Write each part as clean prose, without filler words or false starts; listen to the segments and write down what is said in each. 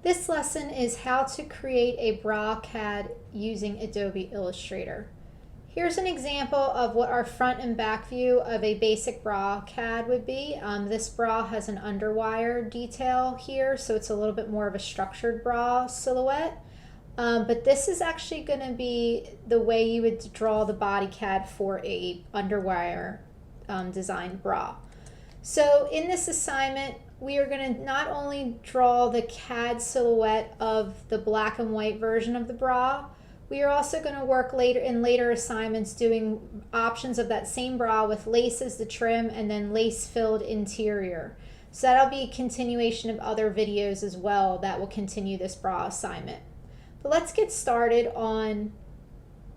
This lesson is how to create a Bra Cad using Adobe Illustrator. Here's an example of what our front and back view of a basic bra CAD would be. This bra has an underwire detail here, so it's a little bit more of a structured bra silhouette. But this is actually going to be the way you would draw the body CAD for a underwire designed bra. So in this assignment, we are going to not only draw the CAD silhouette of the black and white version of the bra, we are also going to work later assignments doing options of that same bra with lace as the trim and then lace filled interior. So that'll be a continuation of other videos as well that will continue this bra assignment. But let's get started on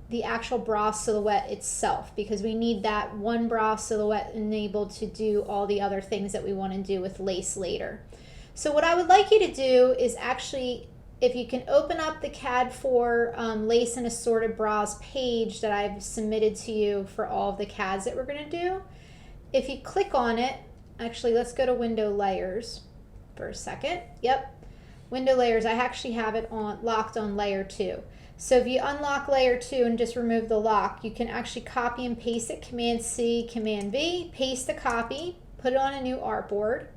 the actual bra silhouette itself, because we need that one bra silhouette enabled to do all the other things that we want to do with lace later. So what I would like you to do is actually, if you can open up the CAD for Lace and Assorted Bras page that I've submitted to you for all of the CADs that we're going to do. If you click on it, actually let's go to Window Layers for a second. Yep, Window Layers, I actually have it locked on Layer 2. So if you unlock Layer 2 and just remove the lock, you can actually copy and paste it, Command-C, Command-V, paste the copy, put it on a new artboard.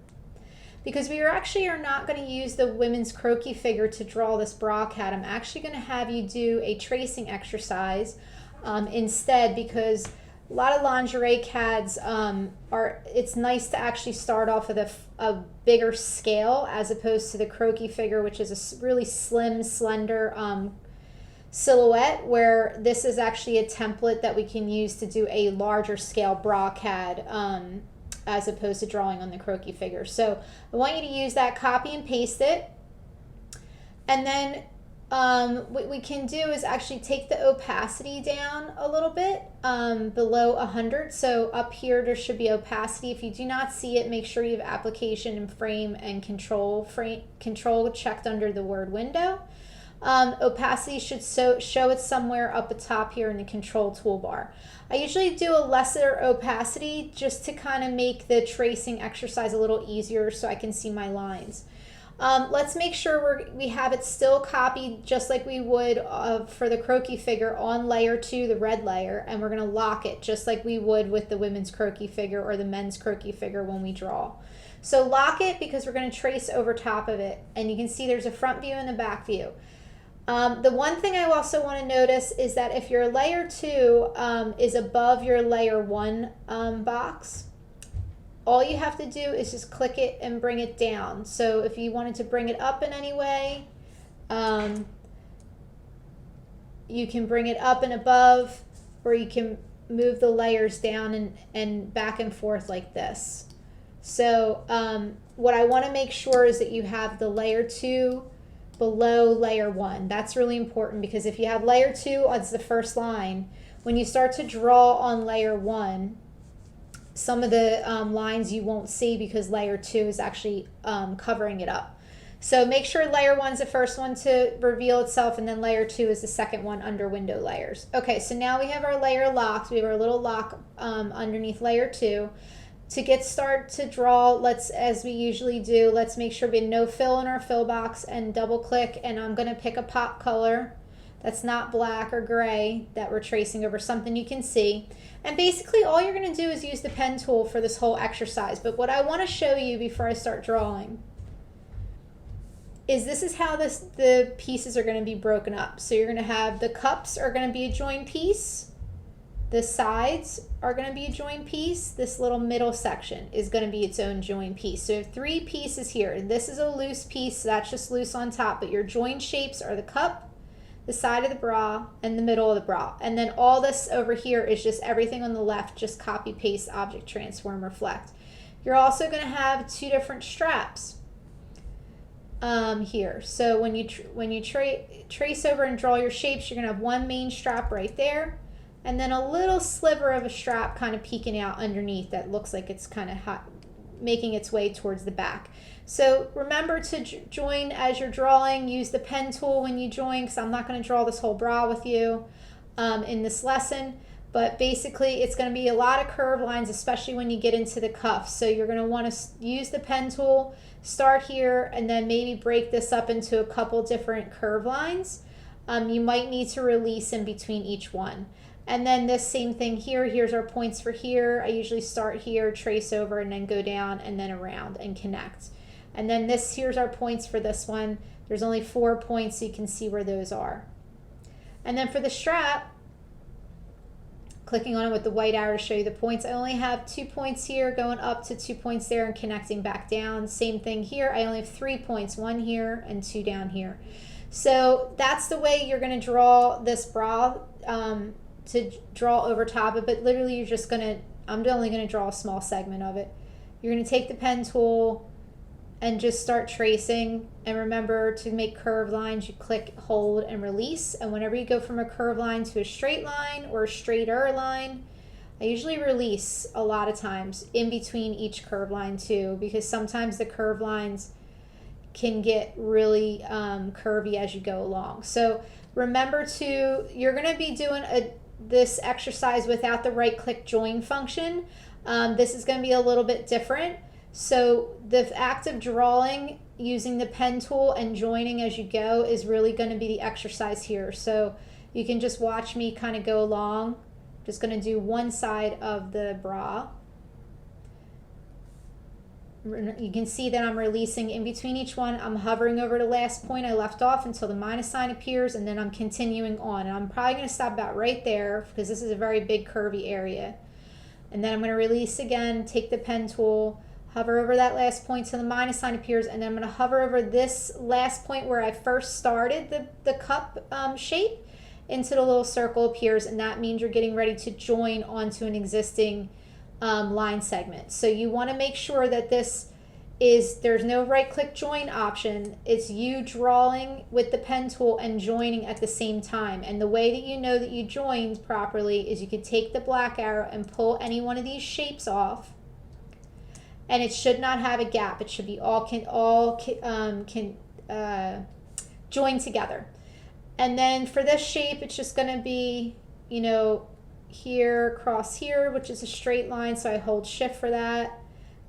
Because we are not going to use the women's croquis figure to draw this bra CAD. I'm actually going to have you do a tracing exercise instead, because a lot of lingerie CADs it's nice to actually start off with a bigger scale as opposed to the croquis figure, which is a really slim, slender silhouette, where this is actually a template that we can use to do a larger scale bra CAD as opposed to drawing on the croquis figure. So I want you to use that, copy and paste it. And then what we can do is actually take the opacity down a little bit below 100. So up here there should be opacity. If you do not see it, make sure you have application and frame and control checked under the word window. Opacity should show it somewhere up at top here in the control toolbar. I usually do a lesser opacity just to kind of make the tracing exercise a little easier so I can see my lines. Let's make sure we have it still copied just like we would for the croquis figure on Layer 2, the red layer, and we're going to lock it just like we would with the women's croquis figure or the men's croquis figure when we draw. So lock it because we're going to trace over top of it, and you can see there's a front view and a back view. The one thing I also want to notice is that if your Layer 2 is above your Layer 1 box, all you have to do is just click it and bring it down. So if you wanted to bring it up in any way, you can bring it up and above, or you can move the layers down and back and forth like this. So what I want to make sure is that you have the Layer 2 below Layer 1. That's really important, because if you have Layer 2 as the first line, when you start to draw on Layer 1, some of the lines you won't see because Layer 2 is actually covering it up. So make sure Layer 1 is the first one to reveal itself, and then Layer 2 is the second one under Window Layers. Okay, so now we have our layer locked. We have our little lock underneath Layer 2. To get started to draw, as we usually do, let's make sure we have no fill in our fill box and double click, and I'm going to pick a pop color that's not black or gray that we're tracing over, something you can see. And basically all you're going to do is use the pen tool for this whole exercise. But what I want to show you before I start drawing is this is how the pieces are going to be broken up. So you're going to have the cups are going to be a joined piece. The sides are going to be a joined piece. This little middle section is going to be its own joined piece. So you have three pieces here. This is a loose piece, so that's just loose on top. But your joined shapes are the cup, the side of the bra, and the middle of the bra. And then all this over here is just everything on the left, just copy, paste, object, transform, reflect. You're also going to have two different straps here. So when you trace over and draw your shapes, you're going to have one main strap right there, and then a little sliver of a strap kind of peeking out underneath that looks like it's kind of making its way towards the back. So remember to join as you're drawing. Use the pen tool when you join, because I'm not going to draw this whole bra with you in this lesson. But basically it's going to be a lot of curved lines, especially when you get into the cuffs. So you're going to want to use the pen tool, start here, and then maybe break this up into a couple different curve lines. You might need to release in between each one. And then this same thing here, here's our points for here. I usually start here, trace over, and then go down and then around and connect. And then here's our points for this one. There's only 4 points, so you can see where those are. And then for the strap, clicking on it with the white arrow to show you the points. I only have 2 points here, going up to 2 points there and connecting back down. Same thing here. I only have 3 points, 1 here and 2 down here. So that's the way you're going to draw this bra, to draw over top of it. But literally you're just going to, I'm only going to draw a small segment of it. You're going to take the pen tool and just start tracing. And remember, to make curved lines, you click, hold, and release. And whenever you go from a curved line to a straight line or a straighter line, I usually release a lot of times in between each curved line too, because sometimes the curved lines can get really curvy as you go along. So remember you're going to be doing this exercise without the right click join function. This is going to be a little bit different. So the act of drawing using the pen tool and joining as you go is really going to be the exercise here. So you can just watch me kind of go along. I'm just going to do one side of the bra. You can see that I'm releasing in between each one. I'm hovering over the last point I left off until the minus sign appears, and then I'm continuing on. And I'm probably going to stop about right there because this is a very big curvy area. And then I'm going to release again, take the pen tool, hover over that last point till the minus sign appears, and then I'm going to hover over this last point where I first started the cup shape into the little circle appears, and that means you're getting ready to join onto an existing line segment. So you want to make sure that there's no right click join option. It's you drawing with the pen tool and joining at the same time. And the way that you know that you joined properly is you could take the black arrow and pull any one of these shapes off, and it should not have a gap. It should be all join together. And then for this shape, it's just going to be, you know, here across here, which is a straight line. So I hold shift for that.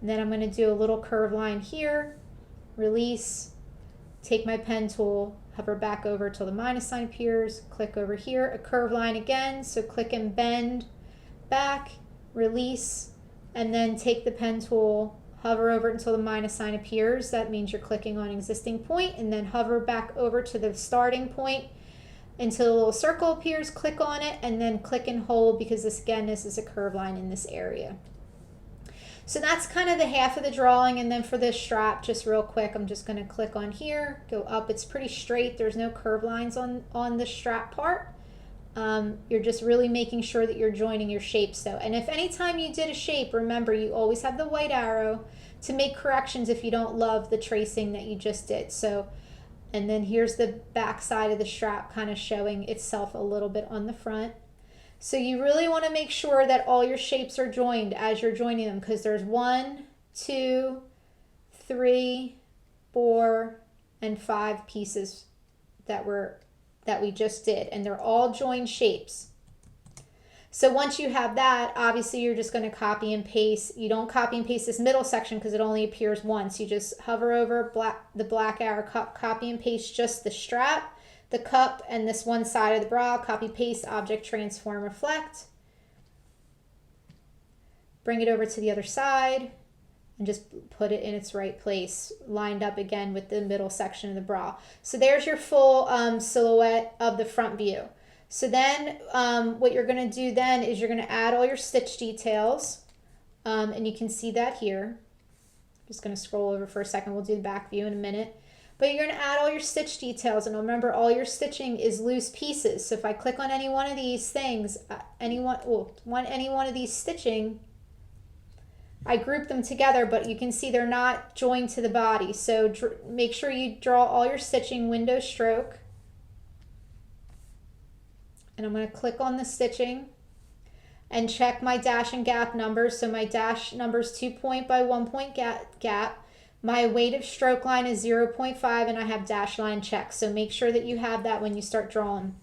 And then I'm going to do a little curved line here, release, take my pen tool, hover back over till the minus sign appears, click over here, a curved line again. So click and bend back, release, and then take the pen tool, hover over until the minus sign appears. That means you're clicking on existing point, and then hover back over to the starting point until a little circle appears, click on it, and then click and hold, because this is a curved line in this area. So that's kind of the half of the drawing. And then for this strap, just real quick, I'm just going to click on here, go up. It's pretty straight. There's no curved lines on the strap part. You're just really making sure that you're joining your shapes though. And if anytime you did a shape, remember you always have the white arrow to make corrections if you don't love the tracing that you just did. So, and then here's the back side of the strap kind of showing itself a little bit on the front. So you really want to make sure that all your shapes are joined as you're joining them, because there's 1, 2, 3, 4, and 5 pieces that we just did, and they're all joined shapes. So once you have that, obviously you're just going to copy and paste. You don't copy and paste this middle section because it only appears once. You just hover over the black arrow, copy and paste just the strap, the cup, and this one side of the bra. Copy, paste, object, transform, reflect. Bring it over to the other side and just put it in its right place, lined up again with the middle section of the bra. So there's your full silhouette of the front view. So then what you're going to do then is you're going to add all your stitch details, and you can see that here. Just going to scroll over for a second. We'll do the back view in a minute. But you're going to add all your stitch details, and remember, all your stitching is loose pieces. So if I click on any one of these things, any one of these stitching, I group them together, but you can see they're not joined to the body. So make sure you draw all your stitching window stroke. And I'm going to click on the stitching and check my dash and gap numbers. So my dash numbers 2 point by 1 point gap. My weight of stroke line is 0.5, and I have dash line check. So make sure that you have that when you start drawing.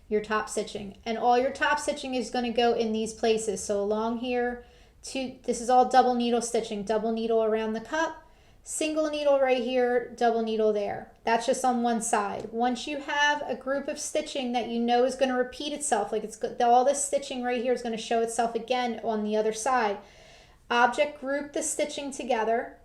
your top stitching. And all your top stitching is going to go in these places. So along here, this is all double needle stitching, double needle around the cup, single needle right here, double needle there. That's just on one side. Once you have a group of stitching that you know is going to repeat itself, like all this stitching right here is going to show itself again on the other side, object group the stitching together.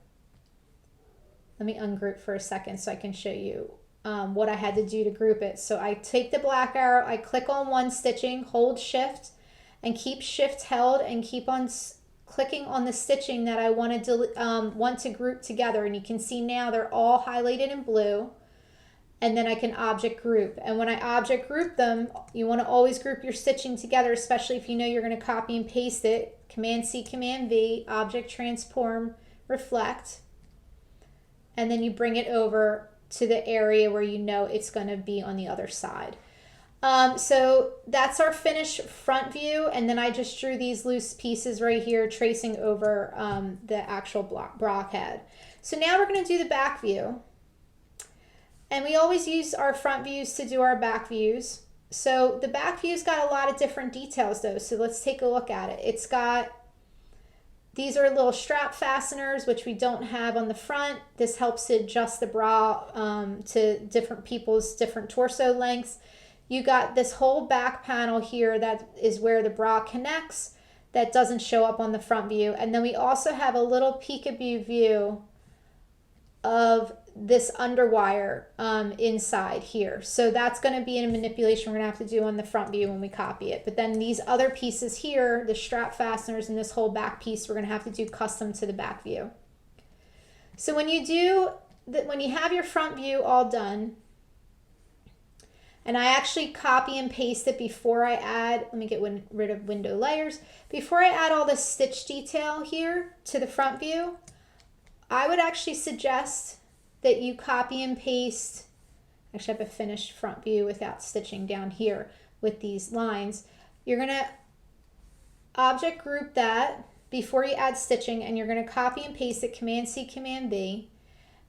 Let me ungroup for a second so I can show you what I had to do to group it. So I take the black arrow, I click on one stitching, hold shift, and keep shift held, and keep on clicking on the stitching that I want to group together. And you can see now they're all highlighted in blue. And then I can object group. And when I object group them, you want to always group your stitching together, especially if you know you're going to copy and paste it. Command C, Command V, object transform, reflect. And then you bring it over to the area where you know it's going to be on the other side. So that's our finished front view, and then I just drew these loose pieces right here tracing over the actual Bra Cad. So now we're going to do the back view, and we always use our front views to do our back views. So the back view's got a lot of different details though, so let's take a look at it. It's got, these are little strap fasteners, which we don't have on the front. This helps to adjust the bra to different people's different torso lengths. You got this whole back panel here that is where the bra connects, that doesn't show up on the front view. And then we also have a little peekaboo view of this underwire inside here. So that's going to be a manipulation we're going to have to do on the front view when we copy it. But then these other pieces here, the strap fasteners and this whole back piece, we're going to have to do custom to the back view. So when you have your front view all done, and I actually copy and paste it before I add, let me get rid of window layers. Before I add all the stitch detail here to the front view, I would actually suggest that you copy and paste, actually I have a finished front view without stitching down here with these lines. You're gonna object group that before you add stitching, and you're gonna copy and paste it, Command C, Command V,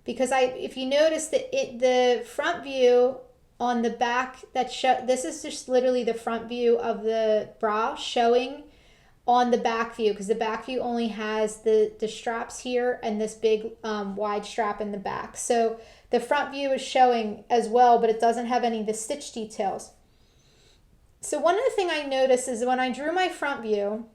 because if you notice that the front view on the back, this is just literally the front view of the bra showing on the back view, because the back view only has the straps here and this big wide strap in the back. So the front view is showing as well, but it doesn't have any of the stitch details. So one of the things I noticed is when I drew my front view,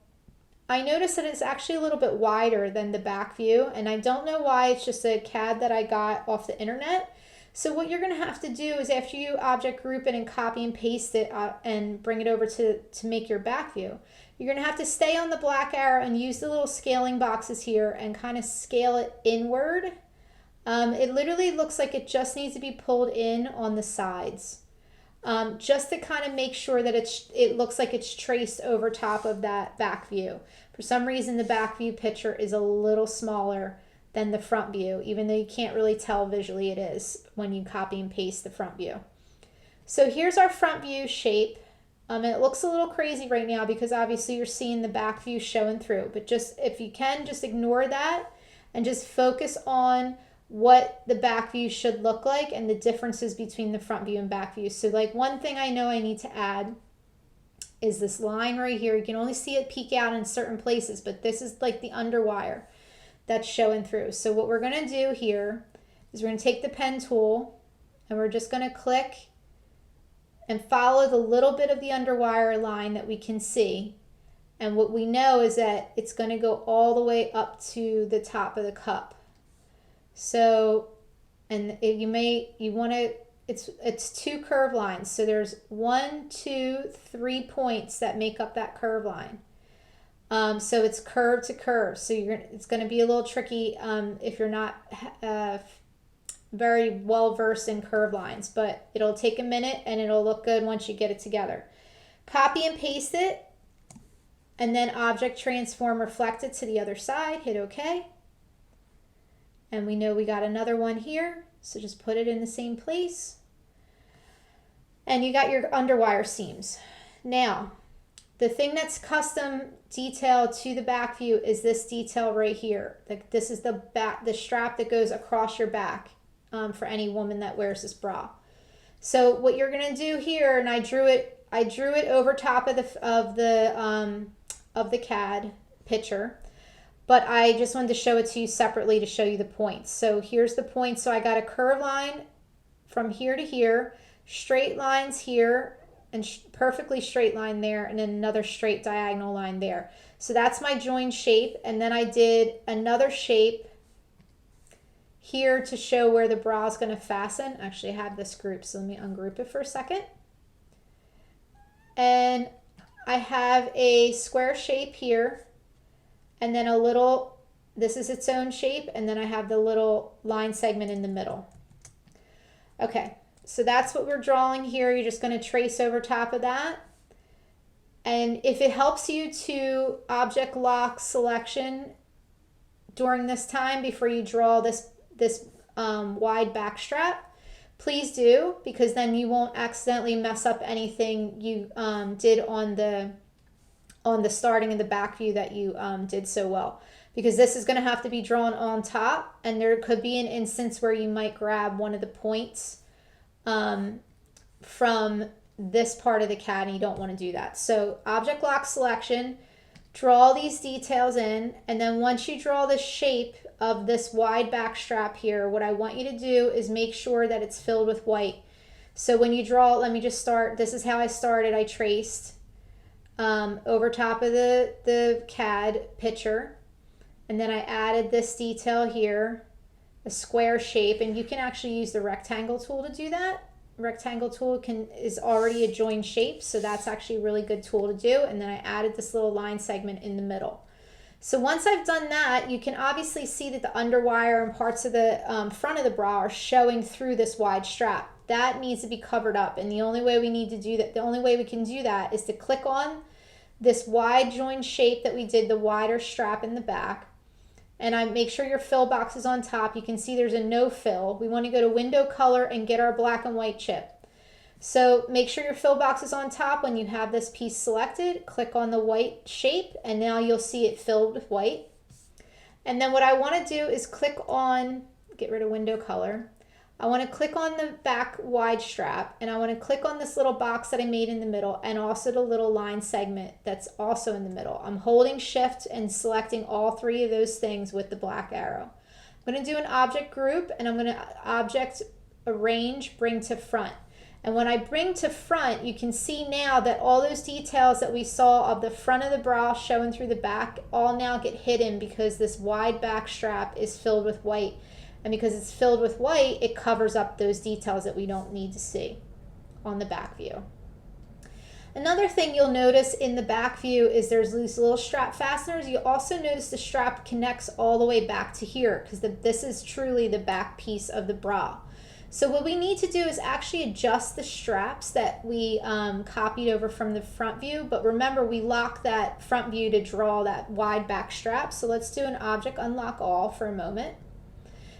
I noticed that it's actually a little bit wider than the back view, and I don't know why. It's just a CAD that I got off the internet. So what you're going to have to do is, after you object group it and copy and paste it and bring it over to make your back view, you're going to have to stay on the black arrow and use the little scaling boxes here and kind of scale it inward. It literally looks like it just needs to be pulled in on the sides, just to kind of make sure that it looks like it's traced over top of that back view. For some reason, the back view picture is a little smaller than the front view, even though you can't really tell visually it is when you copy and paste the front view. So here's our front view shape. And it looks a little crazy right now because obviously you're seeing the back view showing through, but just, if you can, just ignore that and just focus on what the back view should look like and the differences between the front view and back view. So like one thing I know I need to add is this line right here. You can only see it peek out in certain places, but this is like the underwire that's showing through. So what we're going to do here is we're going to take the pen tool and we're just going to click and follow the little bit of the underwire line that we can see. And what we know is that it's going to go all the way up to the top of the cup. So, and you want to, it's two curve lines. So there's 1, 2, 3 points that make up that curve line. So it's curve to curve. So it's going to be a little tricky if you're not very well versed in curve lines, but it'll take a minute and it'll look good once you get it together. Copy and paste it, and then object transform reflect it to the other side. Hit OK. And we know we got another one here, so just put it in the same place. And you got your underwire seams. Now, the thing that's custom detail to the back view is this detail right here. This is the strap that goes across your back for any woman that wears this bra. So what you're going to do here, and I drew it I drew it over top of the CAD picture, but I just wanted to show it to you separately to show you the points. So here's the points. So I got a curved line from here to here, straight lines here, and perfectly straight line there, and then another straight diagonal line there. So that's my joined shape. And then I did another shape here to show where the bra is going to fasten. Actually, I have this group, so let me ungroup it for a second. And I have a square shape here, and then a little, this is its own shape, and then I have the little line segment in the middle. Okay, so that's what we're drawing here. You're just going to trace over top of that. And if it helps you to object lock selection during this time before you draw this wide back strap, please do, because then you won't accidentally mess up anything you did on the starting of the back view that you did so well. Because this is going to have to be drawn on top, and there could be an instance where you might grab one of the points from this part of the CAD, and you don't want to do that. So object lock selection, draw these details in, and then once you draw the shape of this wide back strap here, what I want you to do is make sure that it's filled with white. So when you draw, let me just start, this is how I started. I traced over top of the CAD picture, and then I added this detail here, a square shape, and you can actually use the rectangle tool to do that. Rectangle tool is already a joined shape, so that's actually a really good tool to do. And then I added this little line segment in the middle. So once I've done that, you can obviously see that the underwire and parts of the front of the bra are showing through this wide strap. That needs to be covered up, and the only way we need to do that, the only way we can do that is to click on this wide joined shape that we did, the wider strap in the back, and I make sure your fill box is on top. You can see there's a no fill. We want to go to window color and get our black and white chip. So make sure your fill box is on top when you have this piece selected. Click on the white shape, and now you'll see it filled with white. And then what I want to do is click on, get rid of window color. I want to click on the back wide strap, and I want to click on this little box that I made in the middle, and also the little line segment that's also in the middle. I'm holding shift and selecting all three of those things with the black arrow. I'm going to do an object group, and I'm going to object arrange, bring to front. And when I bring to front, you can see now that all those details that we saw of the front of the bra showing through the back all now get hidden because this wide back strap is filled with white. And because it's filled with white, it covers up those details that we don't need to see on the back view. Another thing you'll notice in the back view is there's these little strap fasteners. You also notice the strap connects all the way back to here because this is truly the back piece of the bra. So what we need to do is actually adjust the straps that we copied over from the front view. But remember, we locked that front view to draw that wide back strap. So let's do an object unlock all for a moment,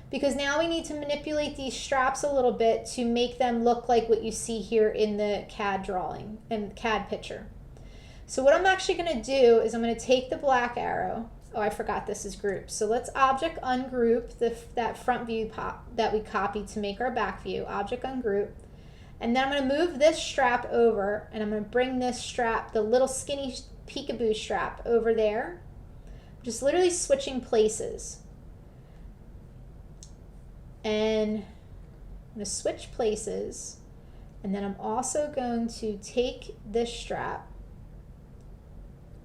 because now we need to manipulate these straps a little bit to make them look like what you see here in the CAD drawing and CAD picture. So what I'm actually going to do is I'm going to take the black arrow. Oh, I forgot this is grouped. So let's object ungroup that front view that we copied to make our back view. Object ungroup. And then I'm going to move this strap over, and I'm going to bring this strap, the little skinny peekaboo strap, over there. Just literally switching places. And I'm going to switch places, and then I'm also going to take this strap.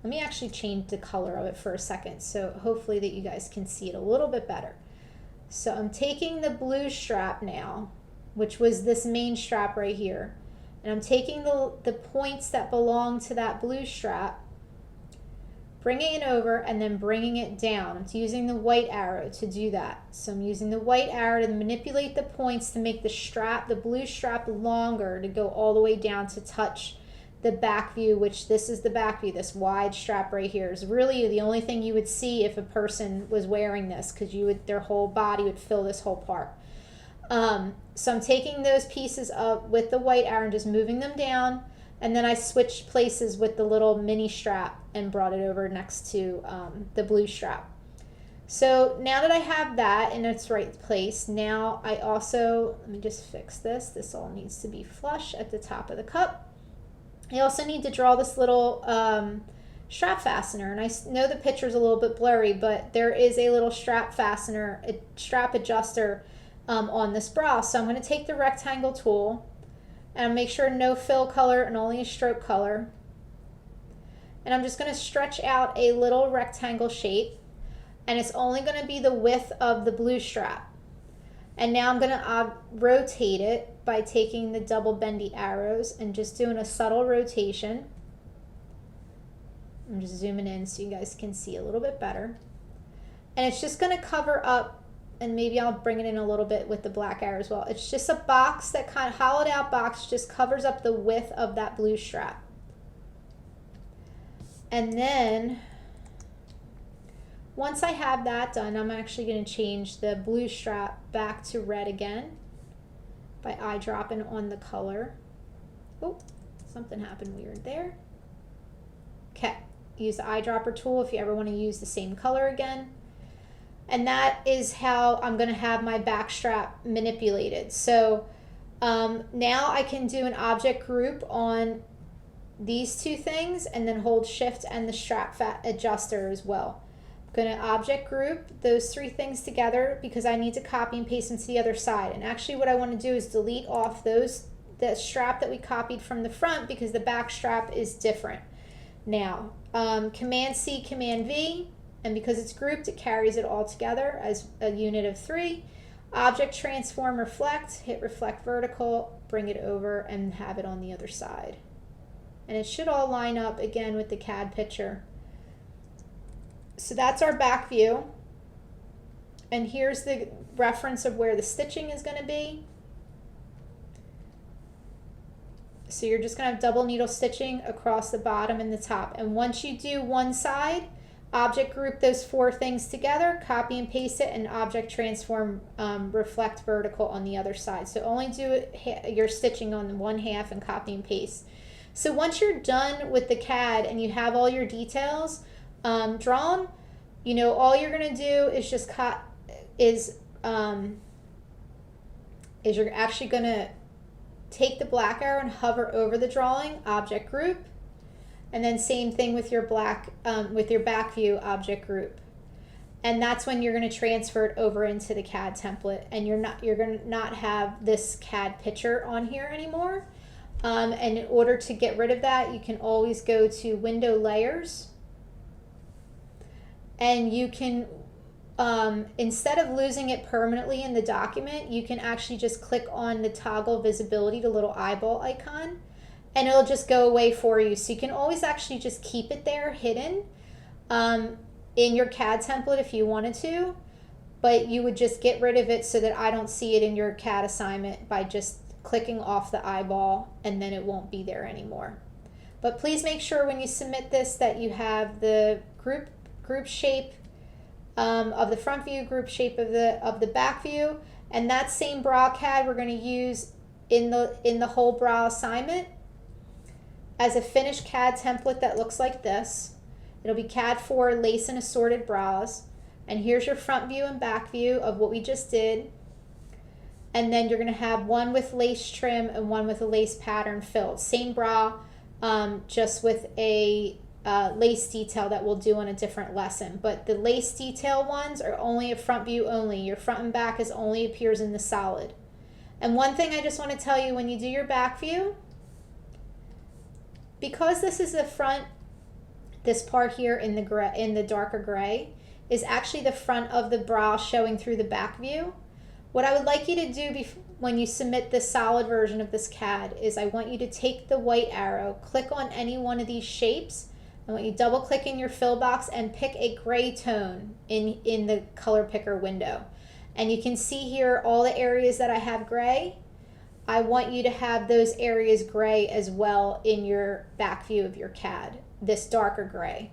Let me actually change the color of it for a second, so hopefully that you guys can see it a little bit better. So I'm taking the blue strap now, which was this main strap right here, and I'm taking the points that belong to that blue strap, bringing it over, and then bringing it down. I'm using the white arrow to do that. So I'm using the white arrow to manipulate the points to make the strap, the blue strap, longer to go all the way down to touch the back view, which this is the back view. This wide strap right here is really the only thing you would see if a person was wearing this, because their whole body would fill this whole part. So I'm taking those pieces up with the white arrow and just moving them down, and then I switched places with the little mini strap and brought it over next to the blue strap. So now that I have that in its right place, now I also, let me just fix this. This all needs to be flush at the top of the cup. I also need to draw this little strap fastener, and I know the picture's a little bit blurry, but there is a little strap fastener, a strap adjuster on this bra. So I'm going to take the rectangle tool and make sure no fill color and only a stroke color. And I'm just going to stretch out a little rectangle shape, and it's only going to be the width of the blue strap. And now I'm going to rotate it by taking the double bendy arrows and just doing a subtle rotation. I'm just zooming in so you guys can see a little bit better. And it's just going to cover up, and maybe I'll bring it in a little bit with the black arrow as well. It's just a box, that kind of hollowed out box, just covers up the width of that blue strap. And then once I have that done, I'm actually going to change the blue strap back to red again by eyedropping on the color. Oh, something happened weird there. Okay, use the eyedropper tool if you ever want to use the same color again. And that is how I'm going to have my back strap manipulated. So now I can do an object group on these two things and then hold shift and the strap adjuster as well. I'm going to object group those three things together because I need to copy and paste them to the other side. And actually what I want to do is delete off the strap that we copied from the front because the back strap is different. Now Command C, Command V, and because it's grouped, it carries it all together as a unit of 3. Object transform reflect, hit reflect vertical, bring it over and have it on the other side. And it should all line up again with the CAD picture. So that's our back view. And here's the reference of where the stitching is going to be. So you're just going to have double needle stitching across the bottom and the top. And once you do one side, object group those 4 things together, copy and paste it, and object transform reflect vertical on the other side. So only do your stitching on one half and copy and paste. So once you're done with the CAD and you have all your details drawn, you know, all you're going to do is just you're actually going to take the black arrow and hover over the drawing, object group, and then same thing with your back view, object group. And that's when you're going to transfer it over into the CAD template, and you're going to not have this CAD picture on here anymore. And in order to get rid of that, you can always go to Window Layers, and you can, instead of losing it permanently in the document, you can actually just click on the toggle visibility, the little eyeball icon, and it'll just go away for you. So you can always actually just keep it there hidden in your CAD template if you wanted to, but you would just get rid of it so that I don't see it in your CAD assignment by just clicking off the eyeball, and then it won't be there anymore. But please make sure when you submit this that you have the group shape of the front view, group shape of the back view, and that same Bra Cad we're going to use in the whole bra assignment as a finished CAD template that looks like this. It'll be CAD 4 lace and assorted bras, and here's your front view and back view of what we just did. And then you're going to have one with lace trim and one with a lace pattern filled. Same bra, just with a lace detail that we'll do on a different lesson. But the lace detail ones are only a front view only. Your front and back only appears in the solid. And one thing I just want to tell you, when you do your back view, because this is the front, this part here in the darker gray is actually the front of the bra showing through the back view. What I would like you to do when you submit the solid version of this CAD is I want you to take the white arrow, click on any one of these shapes. I want you to double click in your fill box and pick a gray tone in the color picker window. And you can see here all the areas that I have gray. I want you to have those areas gray as well in your back view of your CAD, this darker gray.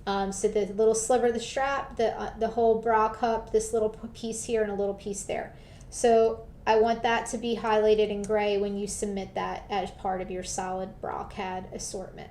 So the little sliver of the strap, the whole bra cup, this little piece here and a little piece there. So I want that to be highlighted in gray when you submit that as part of your solid Bra Cad assortment.